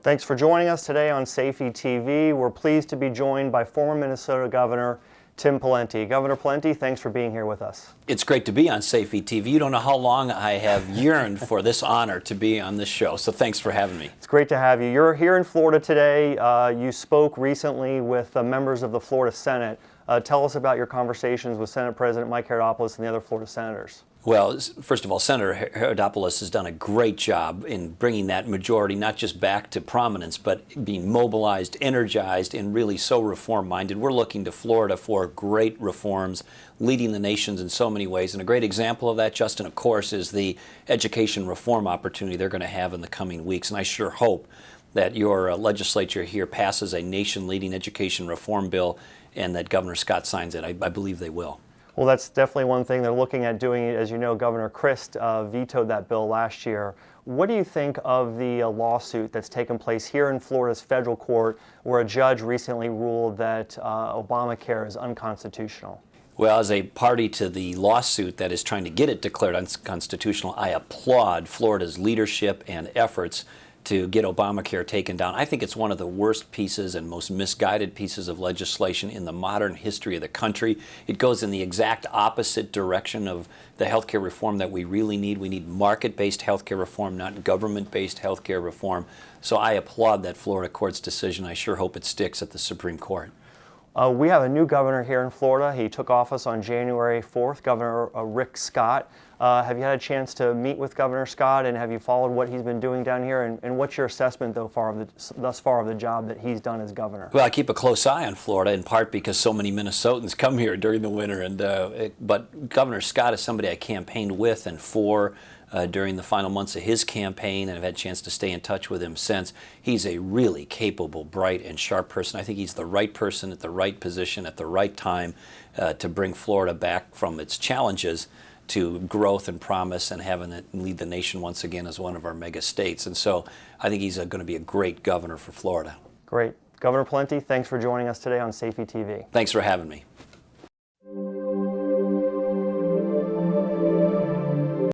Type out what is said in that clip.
Thanks for joining us today on Sayfie TV. We're pleased to be joined by former Minnesota Governor Tim Pawlenty. Governor Pawlenty, thanks for being here with us. It's great to be on Sayfie TV. You don't know how long I have yearned for this honor to be on this show, so thanks for having me. It's great to have you. You're here in Florida today. You spoke recently with members of the Florida Senate. Tell us about your conversations with Senate President Mike Herodopoulos and the other Florida senators. Well, first of all, Senator Herodopoulos has done a great job in bringing that majority not just back to prominence, but being mobilized, energized, and really so reform-minded. We're looking to Florida for great reforms, leading the nations in so many ways. And a great example of that, Justin, of course, is the education reform opportunity they're going to have in the coming weeks. And I sure hope that your legislature here passes a nation-leading education reform bill and that Governor Scott signs it. I believe they will. Well, that's definitely one thing they're looking at doing. As you know, Governor Christ vetoed that bill last year. What do you think of the lawsuit that's taken place here in Florida's federal court, where a judge recently ruled that Obamacare is unconstitutional? Well, as a party to the lawsuit that is trying to get it declared unconstitutional, I applaud Florida's leadership and efforts to get Obamacare taken down. I think it's one of the worst pieces and most misguided pieces of legislation in the modern history of the country. It goes in the exact opposite direction of the healthcare reform that we really need. We need market-based healthcare reform, not government-based healthcare reform. So I applaud that Florida court's decision. I sure hope it sticks at the Supreme Court. We have a new governor here in Florida. He took office on January 4th, Governor Rick Scott. Have you had a chance to meet with Governor Scott, and have you followed what he's been doing down here? And what's your assessment thus far of the job that he's done as governor? Well, I keep a close eye on Florida, in part because so many Minnesotans come here during the winter. But Governor Scott is somebody I campaigned with and for during the final months of his campaign, and I've had a chance to stay in touch with him since. He's a really capable, bright, and sharp person. I think he's the right person at the right position at the right time to bring Florida back from its challenges to growth and promise and having it lead the nation once again as one of our mega states. And so I think he's going to be a great governor for Florida. Great. Governor Pawlenty, thanks for joining us today on Sayfie TV. Thanks for having me.